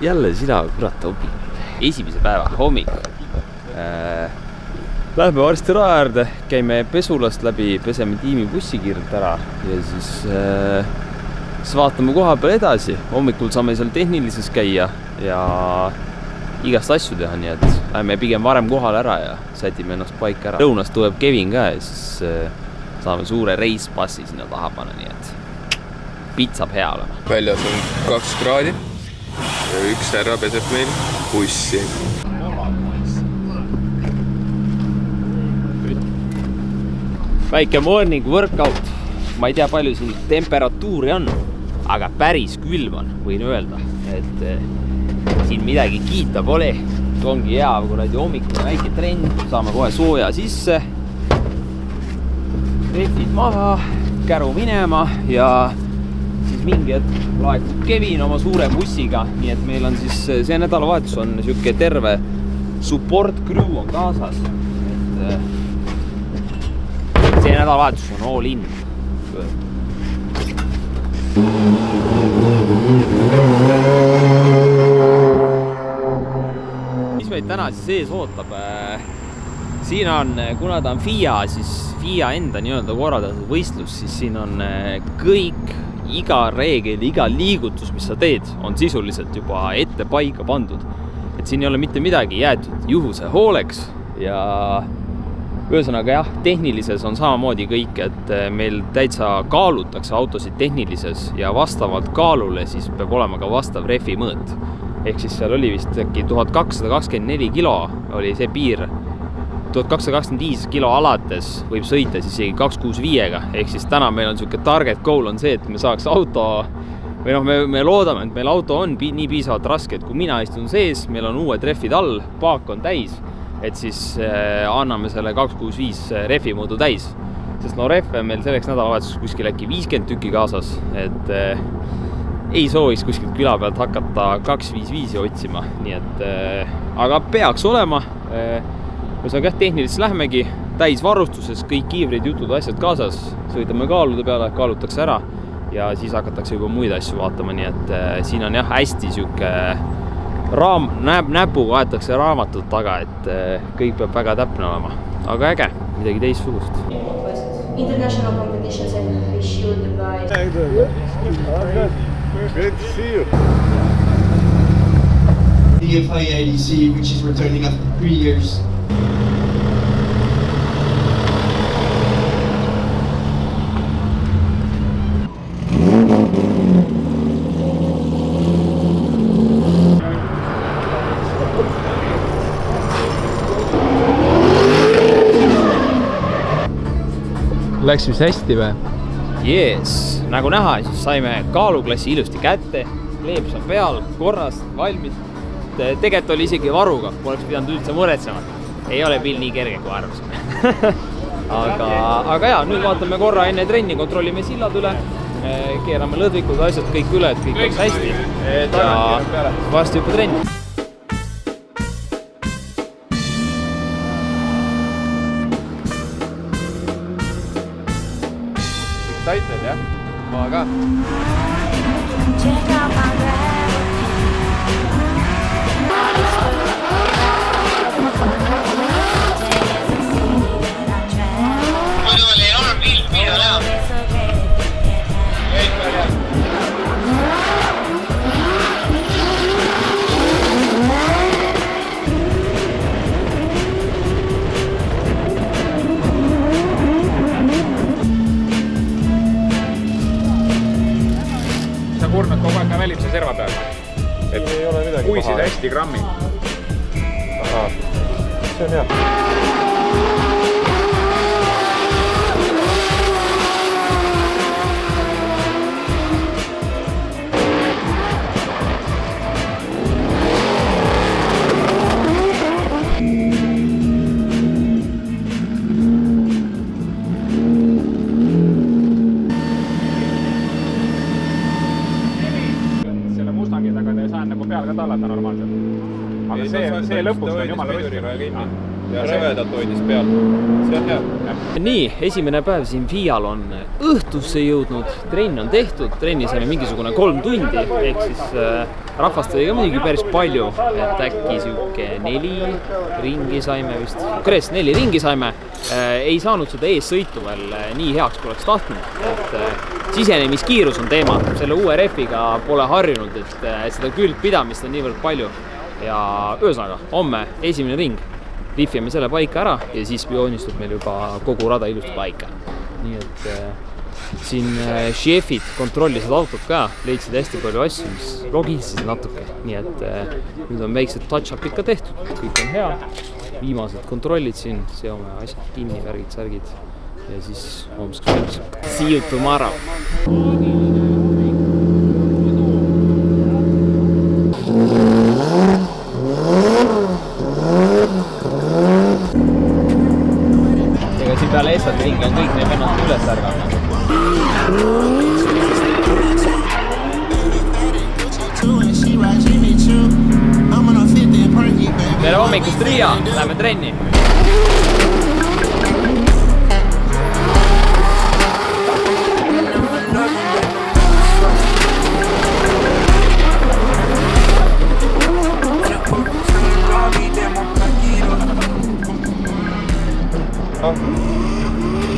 Jälle sina, kurat, opin. Esimese päeva hommik. Lähme varsti raja äärde, käime Pesulast läbi, peseme tiimi bussikirjalt ära ja siis vaatame koha peal edasi. Hommikul saame seal tehnilises käia ja igast asju teha, nii et lähme pigem varem kohale ära ja sätime ennast paika ära. Lõunast tuleb Kevin ka ja siis saame suure reispassi sinna taha panna, nii et pitt saab hea olema. Väljas on 2 kraadi ja üks härra peseb meil bussi. Väike morning workout. Ma ei tea, palju siin temperatuuri on, aga päris külm on, võin öelda, et siin midagi kiita pole. Ongi hea, kuradi hommikul väike trenn, saame kohe sooja sisse. Rehvid maha, käru minema ja siis mingi hetk laekub Kevin oma suure bussiga, nii et meil on siis see nädalavahetus on siuke terve support crew on kaasas. See nädalavahetus on all in. Mis meid täna siis ees ootab? Siin on, kuna ta on FIA, siis FIA enda nii-öelda korraldatud võistlus, siis siin on kõik, iga reegel, iga liigutus, mis sa teed, on sisuliselt juba ette paika pandud. Et siin ei ole mitte midagi jäetud juhuse hooleks ja ühesõnaga jah, tehnilises on samamoodi kõik, et meil täitsa kaalutakse autosid tehnilises ja vastavalt kaalule siis peab olema ka vastav refi mõõt. Ehk siis seal oli vist äkki 1224 kilo oli see piir. 1225 kilo alates võib sõita siis 265-ga. Ehk siis täna meil on selline target goal on see, et me saaks auto, või noh, me loodame, et meil auto on nii piisavalt raske, et kui mina istun sees, meil on uued refid all, paak on täis, et siis anname selle 265 refi mõõdu täis. Sest no refe meil selleks nädalavahetuseks kuskil äkki 50 tükki kaasas, et ei sooviks kuskilt küla pealt hakata 255 otsima, nii et aga peaks olema. Ühesõnaga tehniliselt lähmegi täis varustuses, kõik kiivrid, jutud, asjad kaasas, sõidame kaalude peale, kaalutakse ära ja siis hakatakse juba muid asju vaatama, nii et siin on jah hästi siuke näpuga aetakse raamatut taga, et kõik peab väga täpne olema. Aga äge, midagi teistsugust. International competitions are issued by... Good to see you. The FIA LEC, which is returning after 3 years. Läks mis hästi või? Jees, nagu näha, siis saime kaaluklassi ilusti kätte, kleeps on peal, korras, valmis. Tegelikult oli isegi varuga, poleks pidanud üldse muretsema. Ei ole pill nii kerge kui arvasime. aga jaa, nüüd vaatame korra enne trenni, kontrollime sillad üle, keerame lõdvikud, asjad kõik üle, et kõik oleks hästi. Ja varsti juba trenni. Excited, jah? Ma ka. Kurmed kogu aeg välib see serva peal. Et ei ole midagi puisid paha. Hästi grammi. Aha. See on hea. osagi, aga saan nagu peal ka tallata normaalselt. Aga see lõpuks on jumala rutsi. Ja rõvedalt hoidis peal. See on hea. Nii, esimene päev siin FIAl on õhtusse jõudnud. Trenn on tehtud, trenni saime mingisugune 3 tundi, ehk siis rahvast oli ka muidugi päris palju, et äkki siuke 4 ringi saime vist. Kres 4 ringi saime, ei saanud seda eessõitu veel nii heaks, kui oleks tahtnud, et sisenemiskiirus on teema. Selle uue refiga pole harjunud, et seda külgpidamist on niivõrd palju ja ühesõnaga, homme esimene ring. Rifjame selle paika ära ja siis joonistub meil juba kogu rada ilusti paika. Nii et siin šefid kontrollisid autot ka, leidsid hästi palju asju, mis logistasid natuke. Nii et nüüd on väiksed touch-up'id ka tehtud, kõik on hea. Viimased kontrollid siin, seome asjad kinni, värgid, särgid ja siis homseks. See you tomorrow! Peale eestlaste ringi on kõik need vennad üles ärganud. Tere hommikust, Riia! Läheme trenni!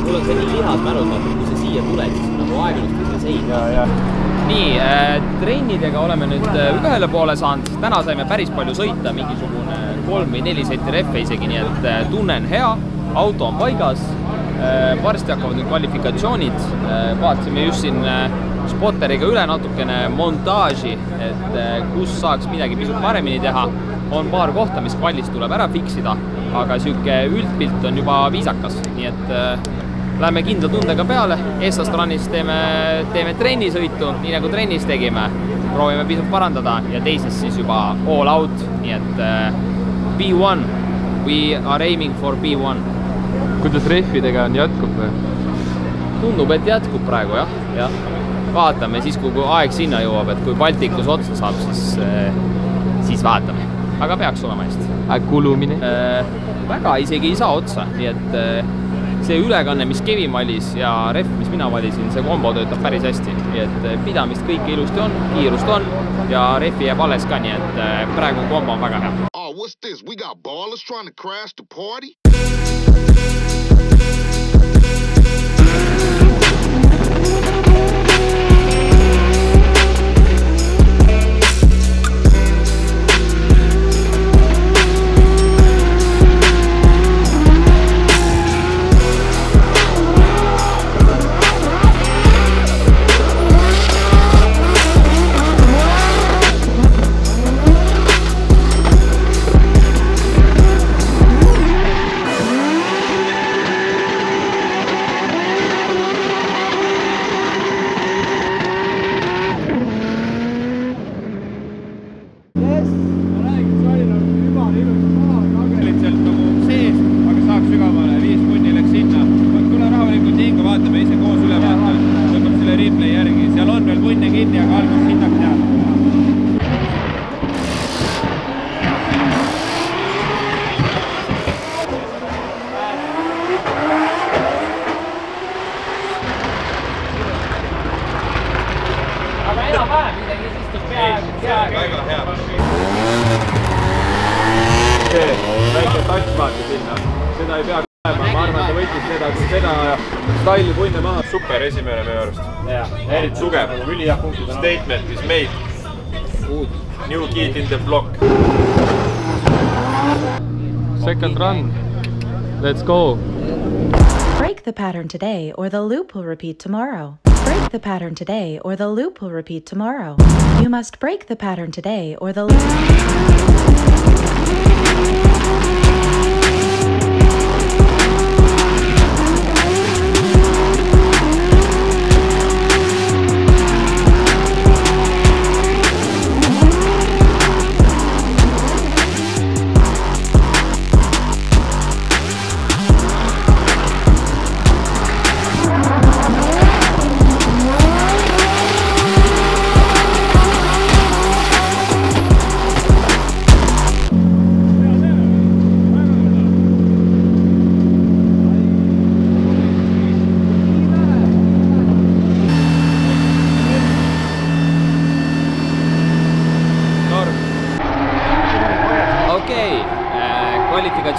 Mul on see nii lihas mälus, kui see siia tuleb, siis nagu aeglusti see sein. Nii, trennidega oleme nüüd ühele poole saanud. Täna saime päris palju sõita, mingisugune 3 või 4 seti rehve isegi, nii et tunnen hea, auto on paigas. Varsti hakkavad nüüd kvalifikatsioonid. Vaatasime just siin spotteriga üle natukene montaaži, et kus saaks midagi pisut paremini teha. On paar kohta, mis kvalist tuleb ära fiksida, aga siuke üldpilt on juba viisakas, nii et läheme kindla tundega peale. Eestlastranis teeme trennisõitu, nii nagu trennis tegime. Proovime pisut parandada ja teises siis juba all out, nii et B1. We are aiming for B1. Kuidas rehvidega on, jätkub või? Tundub, et jätkub praegu, jah. Vaatame siis, kui aeg sinna jõuab, et kui Baltikus otsa saab, siis vaatame. Aga peaks olema hästi. Kulumine? Väga isegi ei saa otsa, nii et see ülekanne, mis Kevin valis ja ref, mis mina valisin, see kombo töötab päris hästi. Nii et pidamist kõike ilusti on, kiirust on ja refi jääb alles ka, nii et praegu kombo on väga hea. Oh, what's this? We got ballers trying to crash the party? Väike touch vaata sinna, seda ei pea käima, ma arvan, ta võttis seda style'i punne maha. Super esimene meie arust. Eriti tugev. Statement is made. New kid in the block. Second run. Let's go. Break the pattern today or the loop will repeat tomorrow. Break the pattern today or the loop will repeat tomorrow. You must break the pattern today or the loop...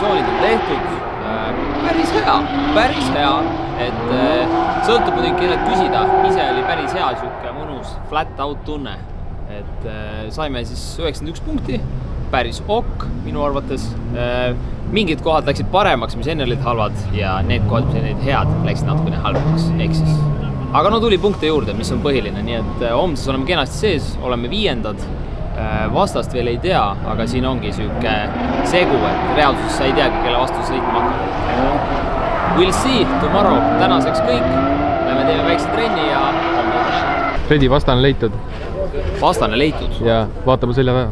reservatsioonid on tehtud. Päris hea, et sõltub muidugi kellelt küsida. Ise oli päris hea siuke mõnus flat out tunne, et saime siis 91 punkti, päris ok minu arvates. Mingid kohad läksid paremaks, mis enne olid halvad ja need kohad, mis olid head, läksid natukene halvemaks, ehk siis. Aga no tuli punkte juurde, mis on põhiline, nii et homses oleme kenasti sees, oleme 5. Vastast veel ei tea, aga siin ongi siuke segu, et reaalsuses sa ei teagi, kelle vastu sõitma hakkab. We'll see tomorrow, tänaseks kõik. Lähme teeme väikse trenni ja homme. Fredi, vastane leitud. Vastane leitud? Ja vaatame selja taha.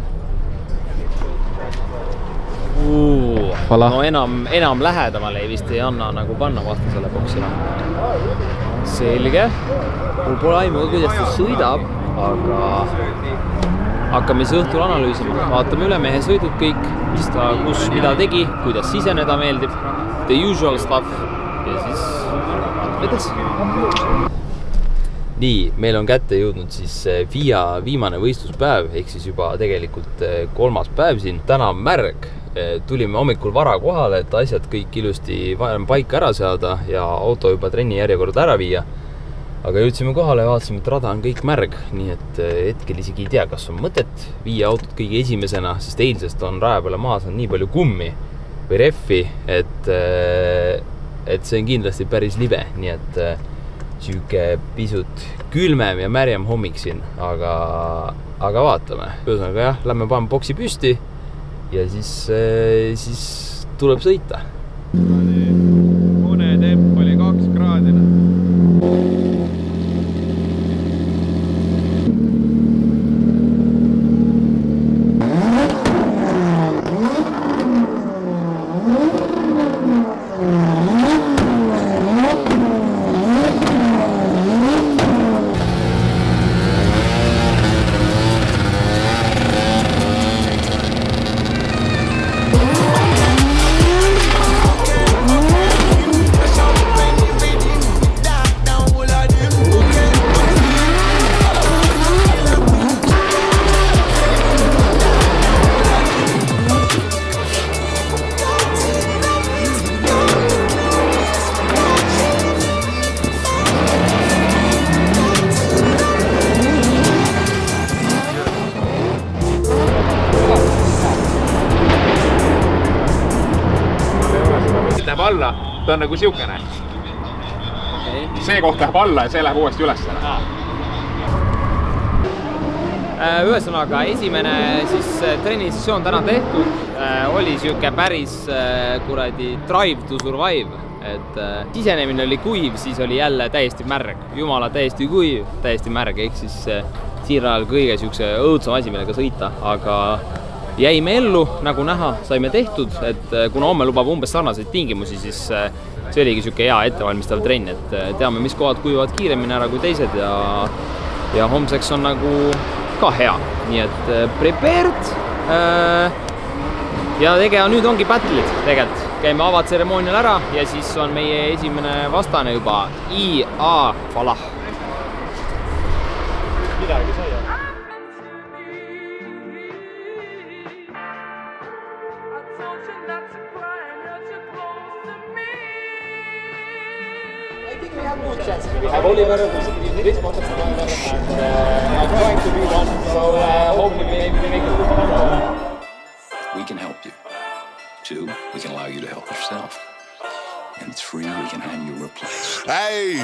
No enam lähedamale ei vist ei anna nagu panna vastasele boksile. Selge. Mul pole aimu, kuidas ta sõidab, aga hakkame siis õhtul analüüsima. Vaatame üle mehe sõidud kõik, mis ta, kus, mida tegi, kuidas siseneda meeldib. The usual stuff. Ja siis vaatame edasi. Nii, meil on kätte jõudnud siis FIA viimane võistluspäev, ehk siis juba tegelikult 3. päev siin. Täna on märg. Tulime hommikul vara kohale, et asjad kõik ilusti paika ära seada ja auto juba trenni järjekorda ära viia. Aga jõudsime kohale ja vaatasime, et rada on kõik märg, nii et hetkel isegi ei tea, kas on mõtet viia autot kõige esimesena, sest eilsest on raja peale maas on nii palju kummi või reffi, et see on kindlasti päris libe, nii et siuke pisut külmem ja märjem hommik siin, aga vaatame. Ühesõnaga jah, lähme paneme boksi püsti ja siis tuleb sõita. Une temp oli 2 kraadina. Alla, ta on nagu siukene. See koht läheb alla ja see läheb uuesti üles. Ühesõnaga, esimene siis trennisessioon täna tehtud oli siuke päris kuradi drive to survive, et sisenemine oli kuiv, siis oli jälle täiesti märg, jumala täiesti kuiv, täiesti märg, ehk siis siirajal kõige siukse õudsam asi, millega sõita, aga jäime ellu, nagu näha, saime tehtud, et kuna homme lubab umbes sarnaseid tingimusi, siis see oligi siuke hea ettevalmistav trenn, et teame, mis kohad kuivavad kiiremini ära kui teised ja homseks on nagu ka hea. Nii et prepared ja nüüd ongi battle'id tegelikult. Käime avatseremoonial ära ja siis on meie esimene vastane juba IA Falah. Midagi sai, jah? We have Oliver, who's in this motorcycle, and I'm trying to be one, so hopefully maybe we make a good one. We can help you. 2, we can allow you to help yourself. And 3, we can have you replaced. Hey,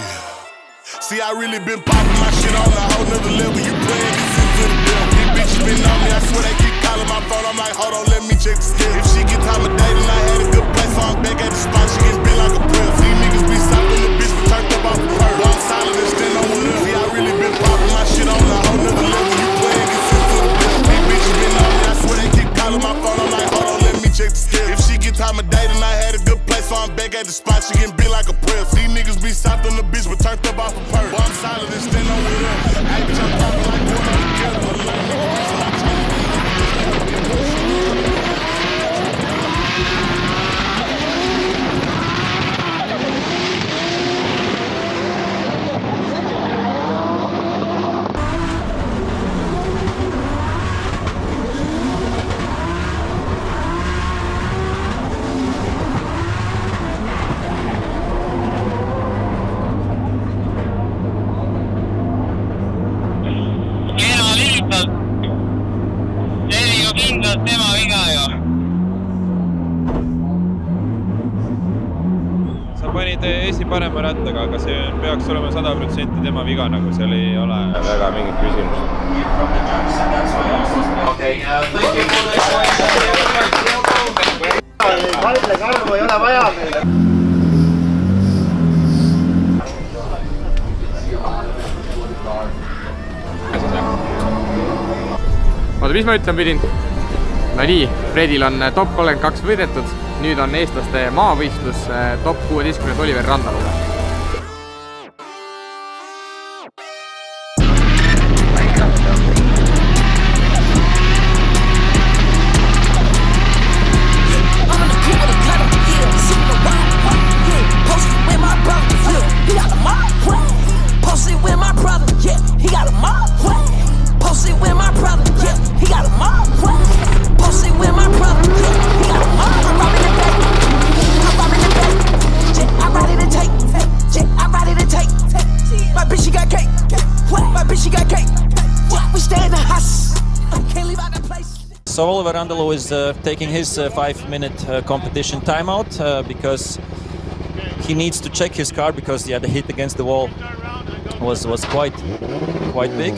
see, I really been popping my shit on a whole nother level. You playing this into the bill. These bitches been on me, I swear they keep calling my phone. I'm like, hold on, let me check the skill. If she get time of day, then I had a good place, so I'm back at the spot. She getting big like a pill. These niggas be soft on the bitch, but turned up off the perk. I'm solid and stand on with her. See, I really been popping my shit on a whole nother level. You playing this into the bill. These bitches been on me, I swear they keep calling my phone. I'm like, hold on, let me check the skill. If she get time of day, then I had a good place, so I'm back at the spot. She getting big like a pill. These niggas be soft on the bitch, but turned up off the perk. I'm solid and stand on with her. Hey, bitch, I'm popping like one on the killer. veitsi parema rattaga, aga see peaks olema 100% tema viga, nagu seal ei ole väga mingit küsimust. Kalle Karmu ei ole vaja meile. Oota, mis ma ütlen pidin? No nii, Fredil on top 32 võidetud, nüüd on eestlaste maavõistlus top 16 Oliver Randaluga. So Oliver Randalu is taking his 5-minute competition timeout because he needs to check his car because the hit against the wall was quite big.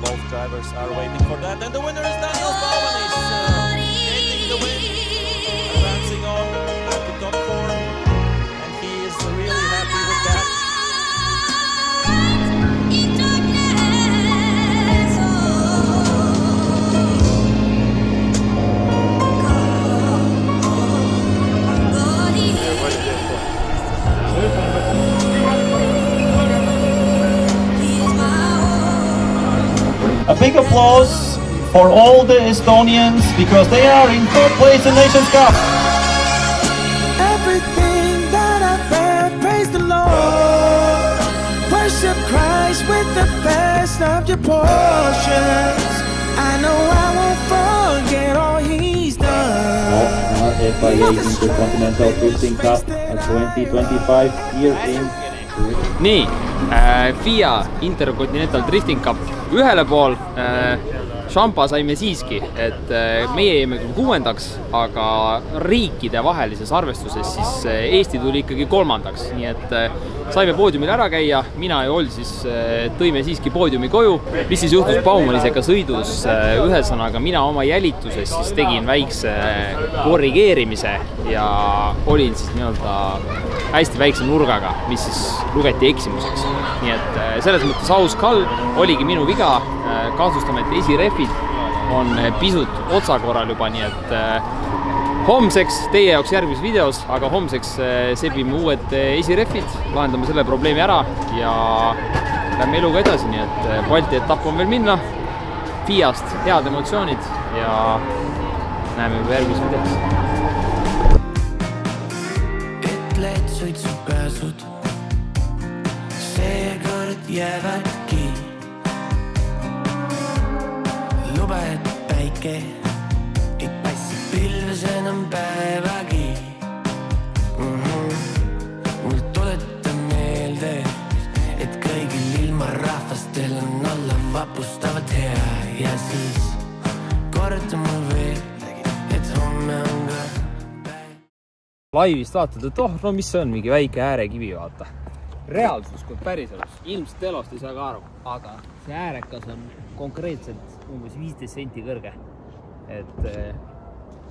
Both drivers are waiting for that, and the winner is Daniel Baumann. He's getting the win, advancing on to top 4, and he is really happy with that. A big applause for all the Estonians because they are in third place in Nations Cup. Everything that I've read, praise the Lord. Worship Christ with the best of your portions. I know I won't forget all He's done. FIA Intercontinental Drifting Cup 2025 here in. Nii, FIA Intercontinental Drifting Cup ühele pool, Šampa saime siiski, et meie jäime küll 6., aga riikide vahelises arvestuses siis Eesti tuli ikkagi 3. Nii et saime poodiumil ära käia, mina ja Oll siis tõime siiski poodiumi koju. Mis siis juhtus Baumannisega sõidus? Ühesõnaga, mina oma jälituses siis tegin väikse korrigeerimise ja olin siis hästi väikse nurgaga, mis siis lugeti eksimuseks. Nii et selles mõttes aus kall oligi minu viga. Kaasustame, et esirefid on pisut otsakorral juba, nii et homseks teie jaoks järgmises videos, aga homseks sebime uued esirefid, lahendame selle probleemi ära ja lähme eluga edasi, nii et Balti etapp on veel minna, FIA-st head emotsioonid ja näeme juba järgmises videos. Ütled suitsupääsud, seekord jäävadki. Luba, et päike ei passi pilves enam päevagi. Mul tuleta meelde, et kõigil ilma rahvastel on alla vapustavad hea. Ja siis korda mul veel, et homme on ka päev. Laivist vaatad, et no mis see on, mingi väike äärekivi, vaata. Reaalsus kui päriselus, ilmselt elost ei saa ka aru, aga see äärekas on konkreetselt umbes 15 senti kõrge. Et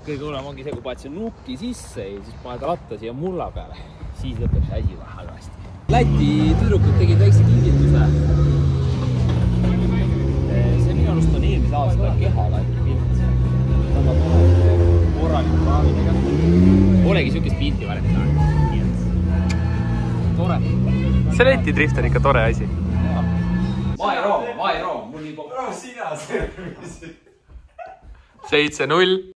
kõige hullem ongi see, kui paned see nukki sisse ja siis paned ratta siia mulla peale. Siis lõpeb see asi väga halvasti. Läti tüdrukud tegid väikse kingituse. See minu arust on eelmise aasta kehalaeti pilt. Nad on korralikult raamidega. Olegi siukest pilti varem. Nii et tore. See Läti drift on ikka tore asi. Maeroom, mul nii kokku. Sina servisi. 7-0.